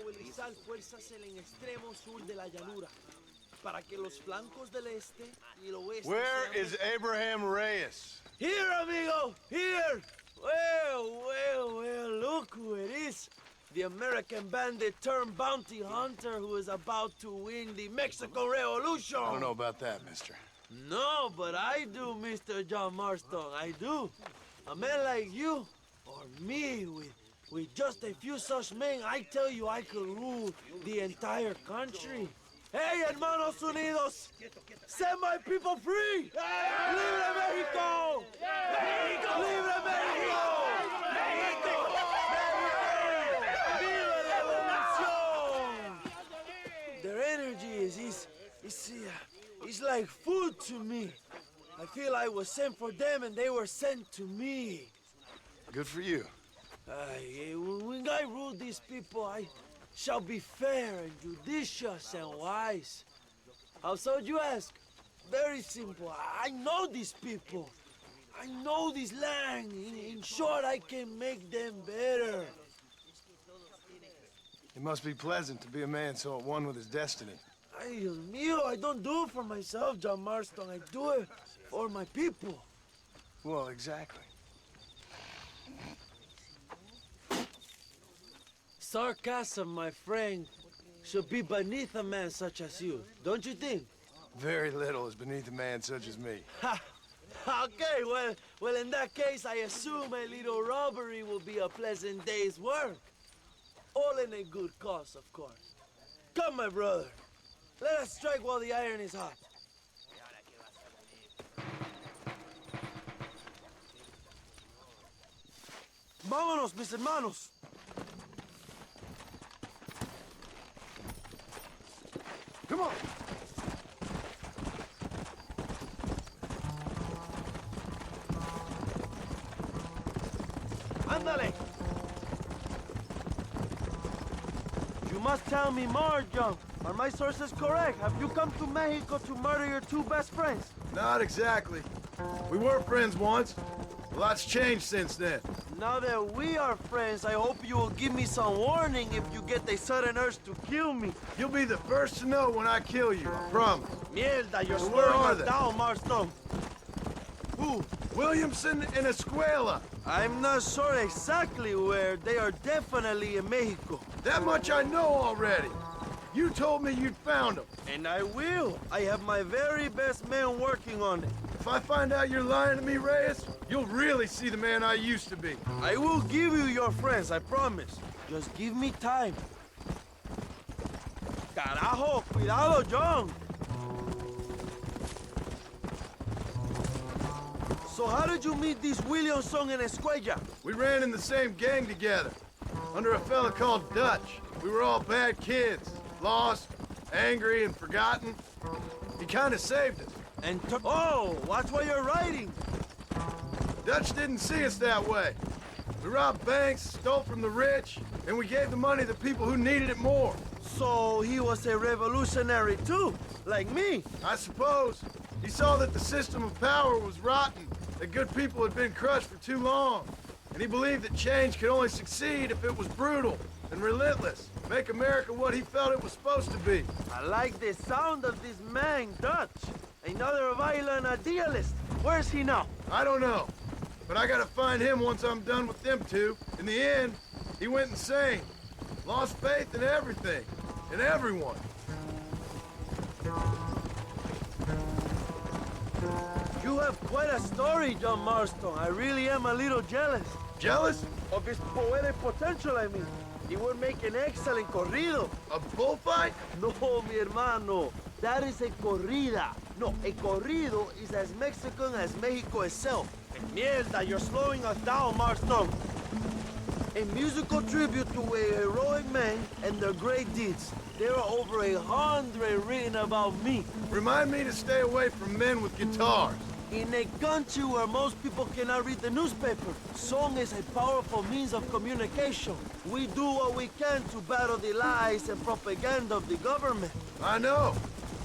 movilizar fuerzas en el extremo sur de la llanura, para que los flancos del este y el oeste... Where is Abraham Reyes? Here, amigo! Here! Well, look who it is. The American bandit turned bounty hunter who is about to win the Mexican Revolution. I don't know about that, mister. No, but I do, Mr. John Marston, I do. A man like you, or me, with just a few such men, I tell you I could rule the entire country. Hey, hermanos unidos! Set my people free! Yeah. ¡Libre México! Yeah. ¡México! ¡Libre México! ¡México! ¡Viva la revolución! Their energy is like food to me. I feel I was sent for them and they were sent to me. Good for you. When I rule these people, I shall be fair and judicious and wise. How so, you ask? Very simple. I know these people. I know this land. In short, I can make them better. It must be pleasant to be a man so at one with his destiny. Ay, Dios mío, I don't do it for myself, John Marston. I do it for my people. Well, exactly. Sarcasm, my friend, should be beneath a man such as you, don't you think? Very little is beneath a man such as me. Ha! Okay, well, in that case, I assume a little robbery will be a pleasant day's work. All in a good cause, of course. Come, my brother. Let us strike while the iron is hot. Vámonos, mis hermanos. Come on. Ándale. You must tell me more, John. Are my sources correct? Have you come to Mexico to murder your two best friends? Not exactly. We were friends once. A lot's changed since then. Now that we are friends, I hope you will give me some warning if you get a sudden urge to kill me. You'll be the first to know when I kill you, I promise. Mierda, you're Well, where are slowing us they? down, Marston. Who? Williamson and Escuela. I'm not sure exactly where. They are definitely in Mexico. That much I know already. You told me you'd found them. And I will. I have my very best men working on it. If I find out you're lying to me, Reyes, you'll really see the man I used to be. I will give you your friends, I promise. Just give me time. Carajo, cuidado, John. So how did you meet these Williamson and Escuella? We ran in the same gang together, under a fella called Dutch. We were all bad kids, lost, angry, and forgotten. He kind of saved us. And oh, watch what you're writing. Dutch didn't see us that way. We robbed banks, stole from the rich, and we gave the money to people who needed it more. So he was a revolutionary too, like me. I suppose. He saw that the system of power was rotten, that good people had been crushed for too long. And he believed that change could only succeed if it was brutal and relentless. Make America what he felt it was supposed to be. I like the sound of this man, Dutch. Another violent idealist. Where's he now? I don't know. But I gotta find him once I'm done with them two. In the end, he went insane. Lost faith in everything. In everyone. You have quite a story, John Marston. I really am a little jealous. Jealous? Of his poetic potential, I mean. He would make an excellent corrido. A bullfight? No, mi hermano. That is a corrida. No, a corrido is as Mexican as Mexico itself. Mierda, you're slowing us down, Marston. A musical tribute to a heroic man and their great deeds. There are over 100 written about me. Remind me to stay away from men with guitars. In a country where most people cannot read the newspaper, song is a powerful means of communication. We do what we can to battle the lies and propaganda of the government. I know.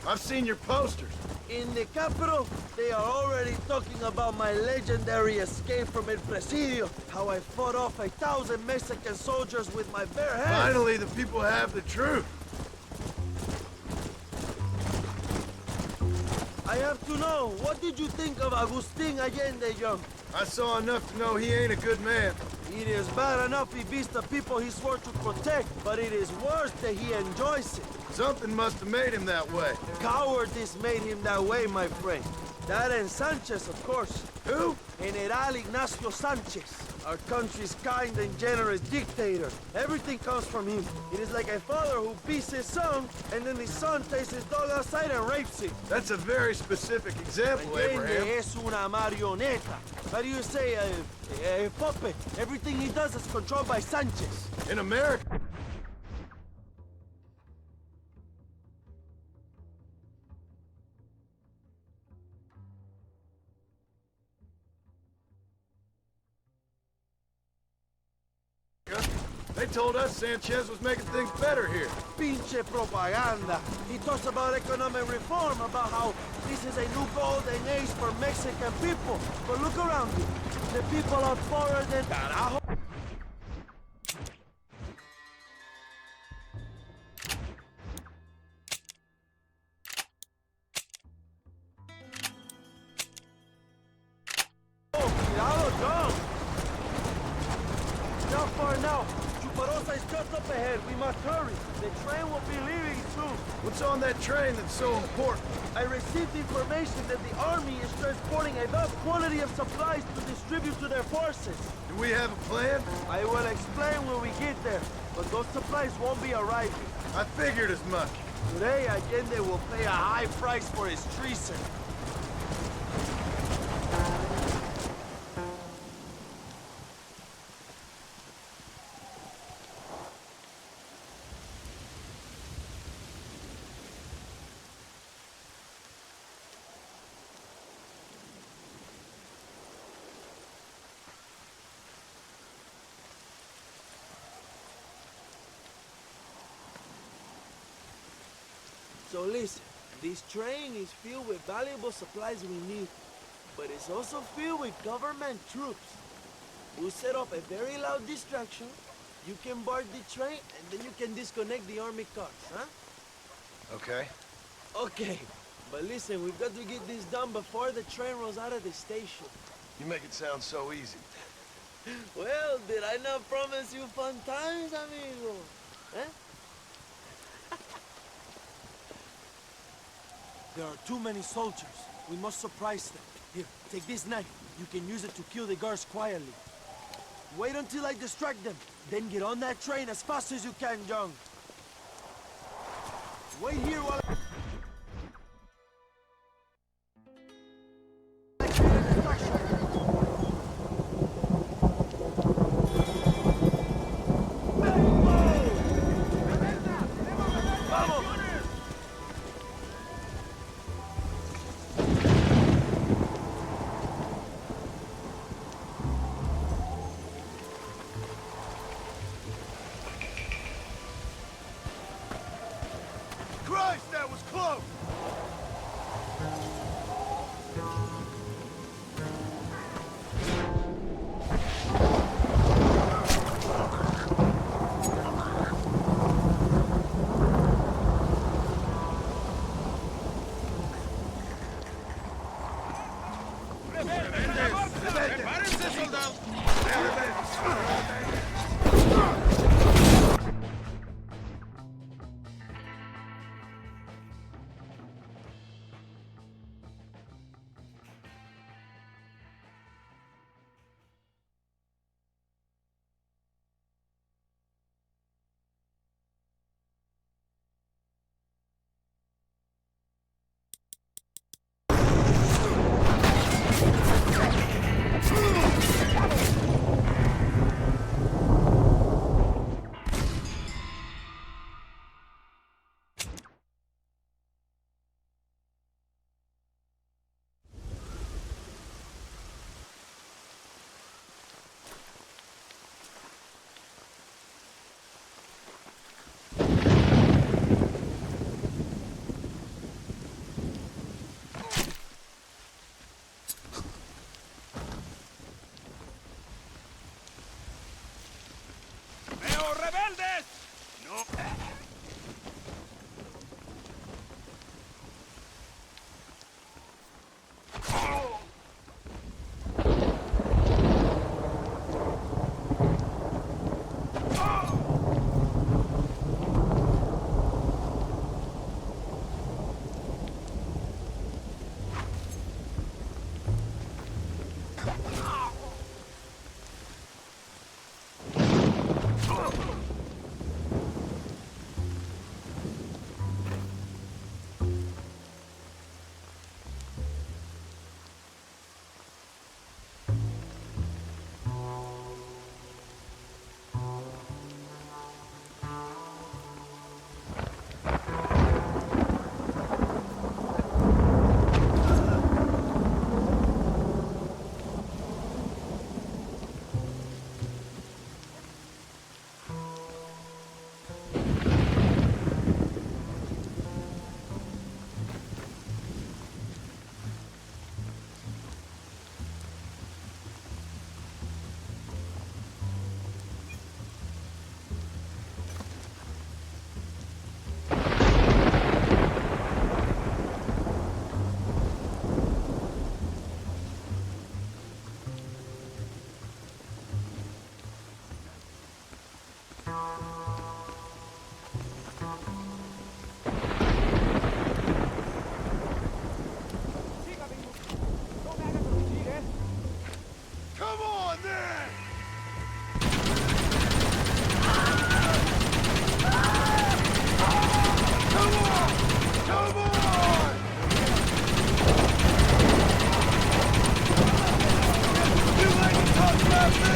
I've seen your posters. In the capital, they are already talking about my legendary escape from El Presidio, how I fought off 1,000 Mexican soldiers with my bare hands. Finally, the people have the truth. I have to know, what did you think of Agustin Allende, young? I saw enough to know he ain't a good man. It is bad enough he beats the people he swore to protect, but it is worse that he enjoys it. Something must have made him that way. Cowardice made him that way, my friend. That and Sanchez, of course. Who? General Ignacio Sanchez, our country's kind and generous dictator. Everything comes from him. It is like a father who beats his son, and then his son takes his dog outside and rapes him. That's a very specific example, Abraham. Allende es una marioneta. How do you say, a puppet? Everything he does is controlled by Sanchez. In America. They told us Sanchez was making things better here. Pinche propaganda. He talks about economic reform, about how this is a new golden age for Mexican people. But look around you. The people are poorer than carajo. Oh, cuidado, John. Not far now. Chuparosa is just up ahead. We must hurry. The train will be leaving soon. What's on that train that's so important? I received information that the army is transporting a vast quantity of supplies to distribute to their forces. Do we have a plan? I will explain when we get there, but those supplies won't be arriving. I figured as much. Today, Allende will pay a high price for his treason. So listen, this train is filled with valuable supplies we need, but it's also filled with government troops. We'll set up a very loud distraction. You can board the train, and then you can disconnect the army cars, huh? Okay. Okay, but listen, we've got to get this done before the train rolls out of the station. You make it sound so easy. Well, did I not promise you fun times, amigo? Eh? There are too many soldiers. We must surprise them. Here, take this knife. You can use it to kill the guards quietly. Wait until I distract them. Then get on that train as fast as you can, John. Wait here while I... Christ, that was close! Come on, then! Come on! Come on! You like to talk about me?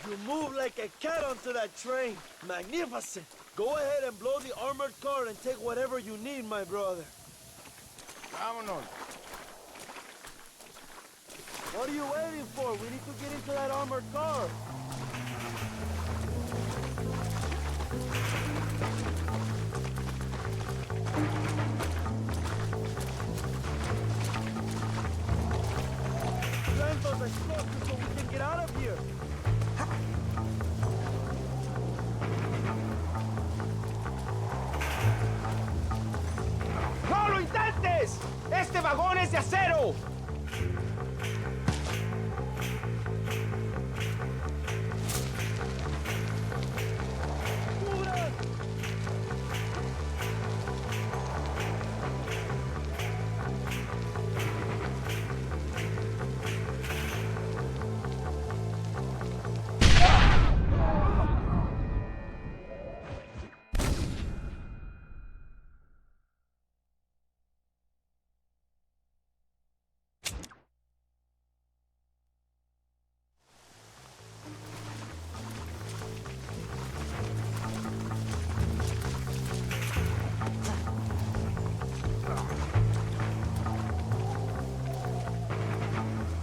You move like a cat onto that train. Magnificent. Go ahead and blow the armored car and take whatever you need, my brother. Vámonos. What are you waiting for? We need to get into that armored car. Send those explosives so we can get out of here. ¡No lo intentes! ¡Este vagón es de acero!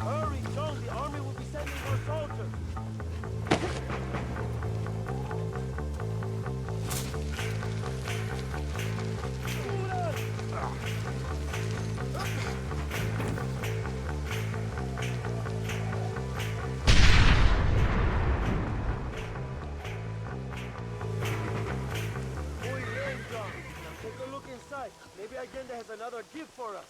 Hurry, John. The army will be sending more soldiers. Muy bien, John. Now take a look inside. Maybe Allende has another gift for us.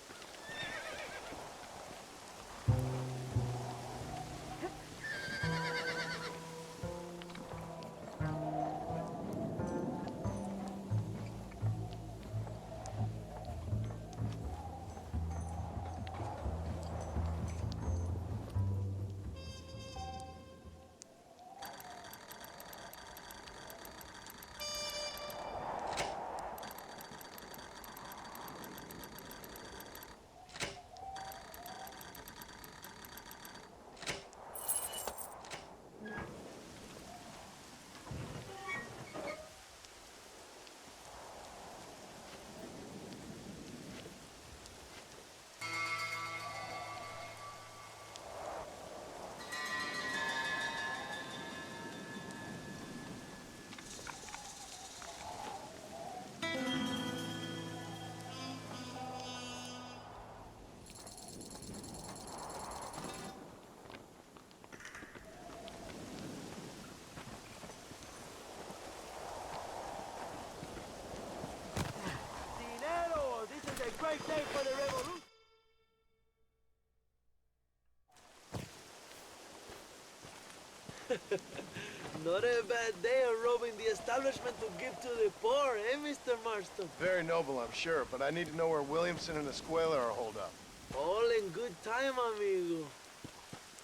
Not a bad day of robbing the establishment to give to the poor, eh, Mr. Marston? Very noble, I'm sure, but I need to know where Williamson and Escuela are holed up. All in good time, amigo.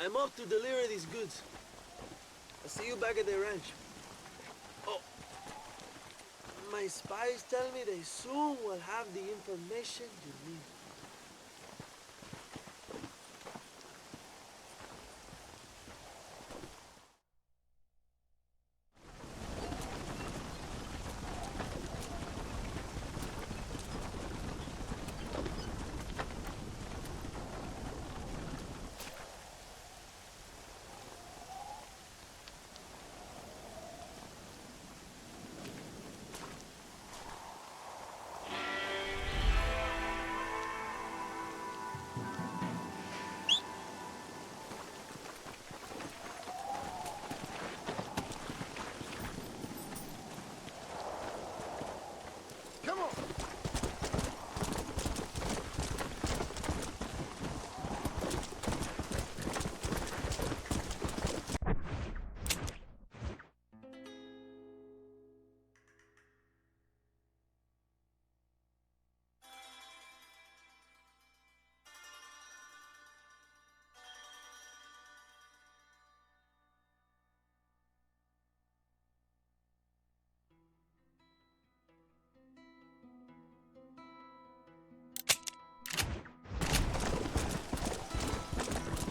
I'm off to deliver these goods. I'll see you back at the ranch. Oh, my spies tell me they soon will have the information you need. Come on!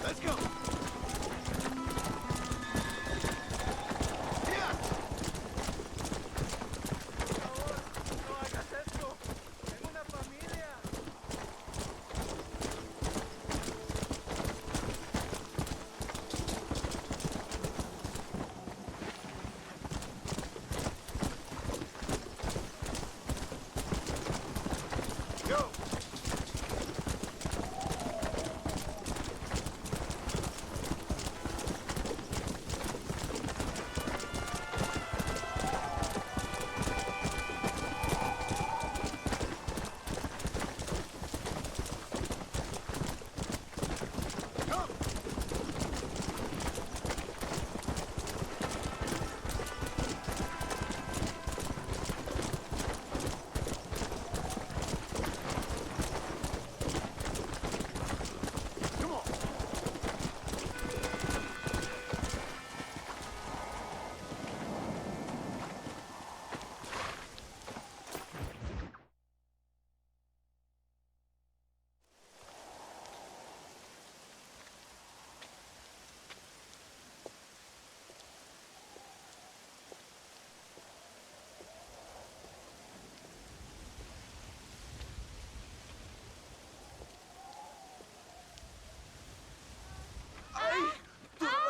Let's go! Yeah! No hagas esto. Tengo una familia. Go!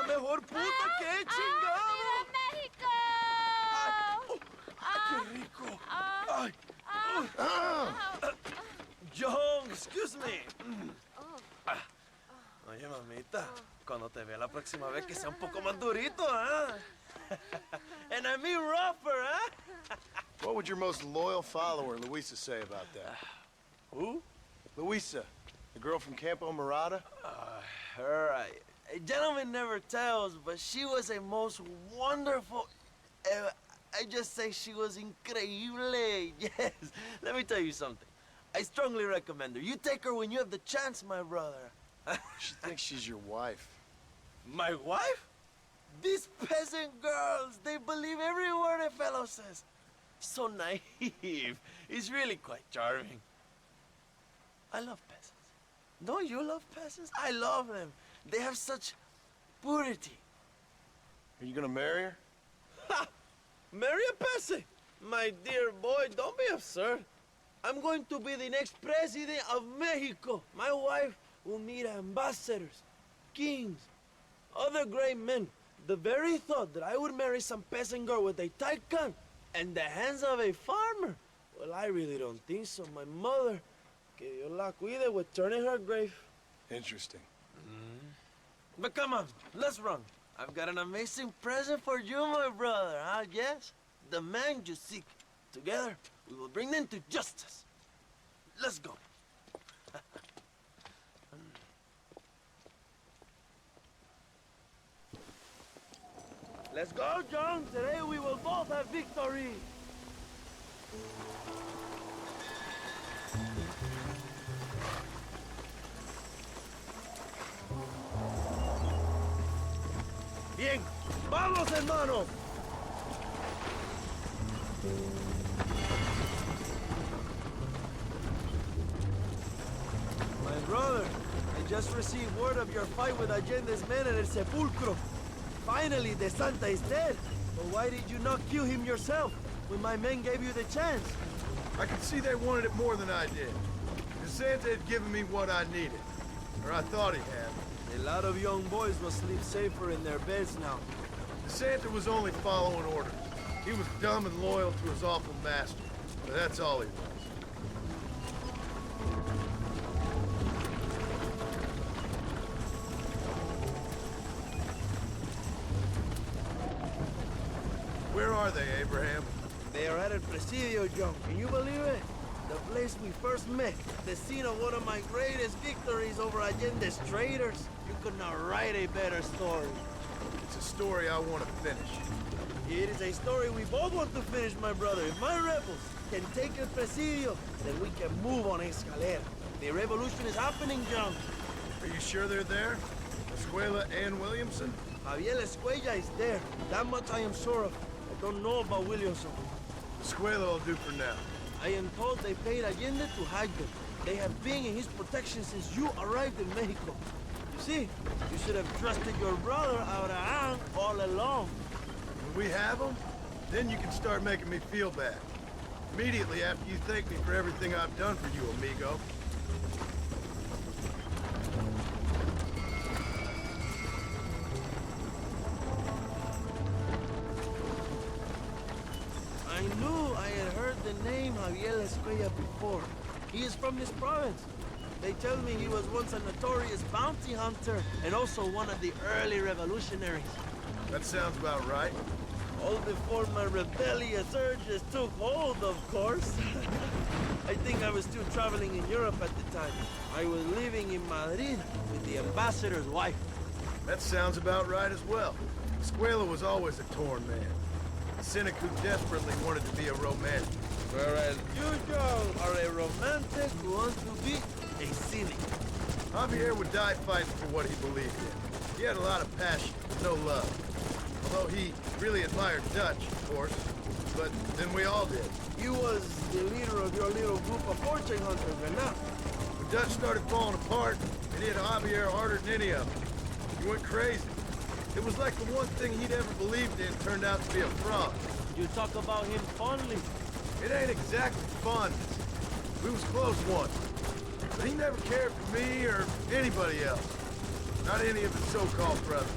¡Mejor puta que chingado! ¡México! ¡Qué rico! ¡Ay! John, excuse me. Oye, mamita, cuando te vea la próxima vez que sea un poco más durito, ¿ah? And I mean rougher, ¿ah? What would your most loyal follower, Luisa, say about that? Who? Luisa, the girl from Campo Mirada? Her, a gentleman never tells, but she was a most wonderful... I just say she was increíble, yes. Let me tell you something. I strongly recommend her. You take her when you have the chance, my brother. She thinks she's your wife. My wife? These peasant girls, they believe every word a fellow says. So naive. It's really quite charming. I love peasants. Don't you love peasants? I love them. They have such purity. Are you gonna marry her? Ha! Marry a peasant? My dear boy, don't be absurd. I'm going to be the next president of Mexico. My wife will meet ambassadors, kings, other great men. The very thought that I would marry some peasant girl with a tight gun and the hands of a farmer, well, I really don't think so. My mother, que Dios la cuide, would turn in her grave. Interesting. But come on, let's run. I've got an amazing present for you, my brother, huh? Yes? The man you seek. Together, we will bring them to justice. Let's go. Let's go, John. Today we will both have victory. Bien, vamos, hermano. My brother, I just received word of your fight with Allende's men at El Sepulcro. Finally, the Santa is dead. But why did you not kill him yourself when my men gave you the chance? I could see they wanted it more than I did. The Santa had given me what I needed. Or I thought he had. A lot of young boys will sleep safer in their beds now. The Santa was only following orders. He was dumb and loyal to his awful master. But that's all he was. Where are they, Abraham? They are at El Presidio, John. Can you believe it? The place we first met. The scene of one of my greatest victories over Allende's traitors. You could not write a better story. It's a story I want to finish. It is a story we both want to finish, my brother. If my rebels can take El Presidio, then we can move on Escalera. The revolution is happening, John. Are you sure they're there? Escuela and Williamson? Javier Escuella is there. That much I am sure of. I don't know about Williamson. Escuela will do for now. I am told they paid Allende to hide them. They have been in his protection since you arrived in Mexico. You see, you should have trusted your brother Abraham all along. When we have them, then you can start making me feel bad. Immediately after you thank me for everything I've done for you, amigo. I knew I had heard the name Javier Escuella before. He is from this province. They tell me he was once a notorious bounty hunter and also one of the early revolutionaries. That sounds about right. All before my rebellious urges took hold, of course. I think I was still traveling in Europe at the time. I was living in Madrid with the ambassador's wife. That sounds about right as well. Escuela was always a torn man. A cynic who desperately wanted to be a romantic. Whereas you, Joe, are a romantic who wants to be a cynic. Javier would die fighting for what he believed in. He had a lot of passion, no love. Although he really admired Dutch, of course. But then we all did. You was the leader of your little group of fortune hunters, and now. When Dutch started falling apart, it hit Javier harder than any of them. He went crazy. It was like the one thing he'd ever believed in turned out to be a fraud. You talk about him fondly. It ain't exactly fun. We was close once. But he never cared for me or anybody else. Not any of his so-called brothers.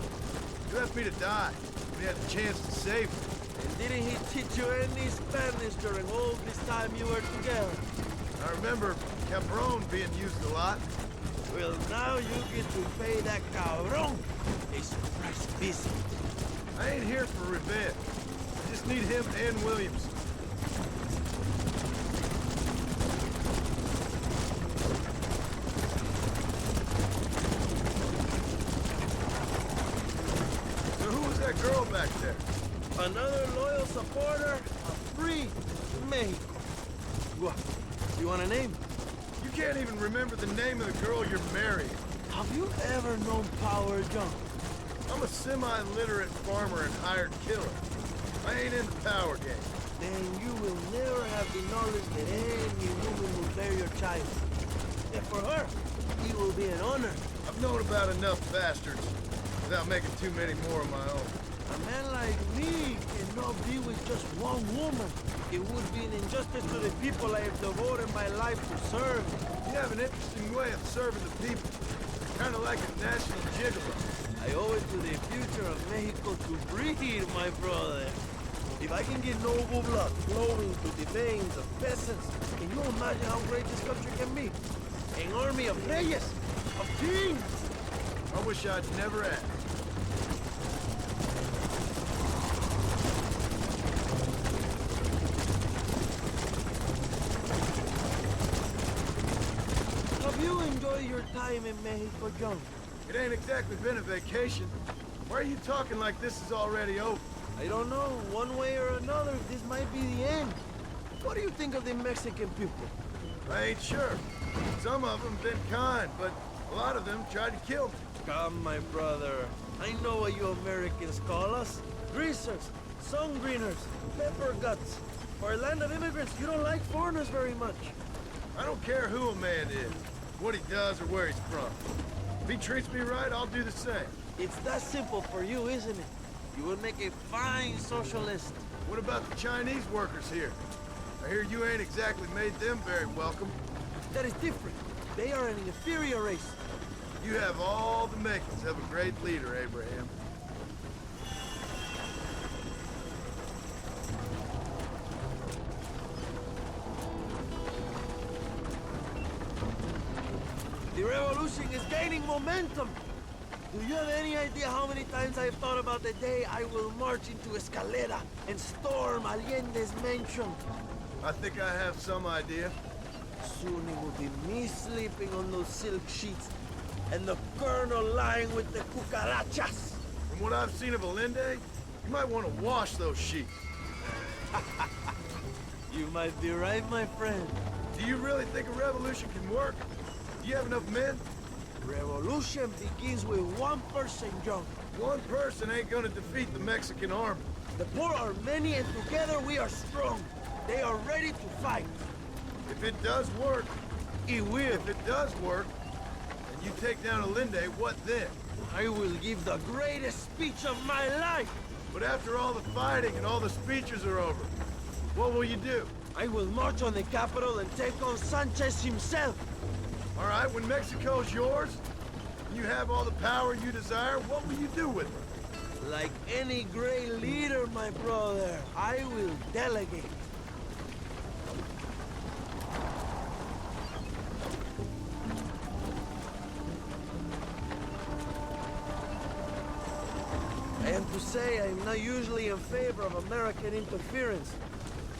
He left me to die when he had the chance to save me. And didn't he teach you any Spanish during all this time you were together? I remember cabron being used a lot. Well, now you get to pay that cabron a surprise visit. I ain't here for revenge. I just need him and Williamson. So who was that girl back there? Another loyal supporter of free Mexico. What? You want a name? You can't even remember the name of the girl you're marrying. Have you ever known Power John? I'm a semi-literate farmer and hired killer. I ain't in the power game. Then you will never have the knowledge that any woman will bear your child. And for her, it will be an honor. I've known about enough bastards without making too many more of my own. A man like me cannot be with just one woman. It would be an injustice to the people I have devoted my life to serve. You have an interesting way of serving the people. Kind of like a national gigolo. I owe it to the future of Mexico to breed, my brother. If I can get noble blood flowing through the veins of peasants, can you imagine how great this country can be? An army of reyes, of kings. I wish I'd never asked. Have you enjoyed your time in Mexico, John? It ain't exactly been a vacation. Why are you talking like this is already over? I don't know. One way or another, this might be the end. What do you think of the Mexican people? I ain't sure. Some of them been kind, but a lot of them tried to kill me. Come, my brother. I know what you Americans call us. Greasers, sun greeners, pepper guts. For a land of immigrants, you don't like foreigners very much. I don't care who a man is, what he does or where he's from. If he treats me right, I'll do the same. It's that simple for you, isn't it? You would make a fine socialist. What about the Chinese workers here? I hear you ain't exactly made them very welcome. That is different. They are an inferior race. You have all the makings of a great leader, Abraham. The revolution is gaining momentum. Do you have any idea how many times I've thought about the day I will march into Escalera and storm Allende's mansion? I think I have some idea. Soon it will be me sleeping on those silk sheets and the colonel lying with the cucarachas. From what I've seen of Allende, you might want to wash those sheets. You might be right, my friend. Do you really think a revolution can work? Do you have enough men? Revolution begins with one person, John. One person ain't gonna defeat the Mexican army. The poor are many and together we are strong. They are ready to fight. If it does work, It will. if it does work, and you take down Allende, what then? I will give the greatest speech of my life. But after all the fighting and all the speeches are over, what will you do? I will march on the capital and take on Sanchez himself. All right, when Mexico's yours, and you have all the power you desire, what will you do with it? Like any great leader, my brother, I will delegate. I am to say I am not usually in favor of American interference,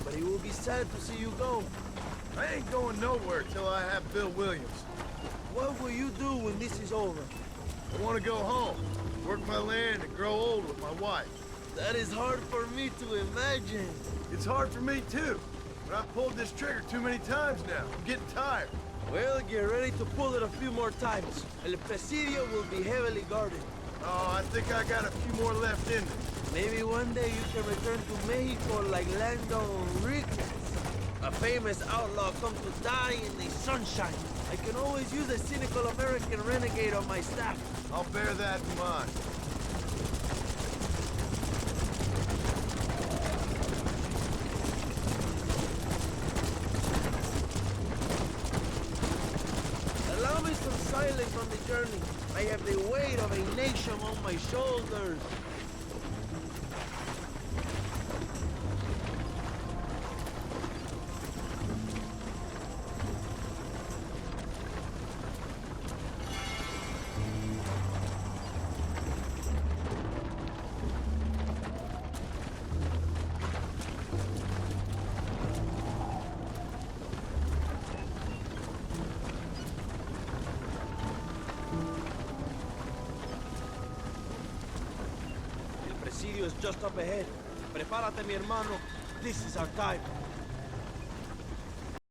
but it will be sad to see you go. I ain't going nowhere till I have Bill Williams. What will you do when this is over? I want to go home, work my land, and grow old with my wife. That is hard for me to imagine. It's hard for me too, but I've pulled this trigger too many times now. I'm getting tired. Well, get ready to pull it a few more times. El Presidio will be heavily guarded. Oh, I think I got a few more left in me. Maybe one day you can return to Mexico like Lando Enriquez. A famous outlaw come to die in the sunshine. I can always use a cynical American renegade on my staff. I'll bear that in mind. Allow me some silence on the journey. I have the weight of a nation on my shoulders. El presidio is just up ahead. Prepárate, mi hermano. This is our time.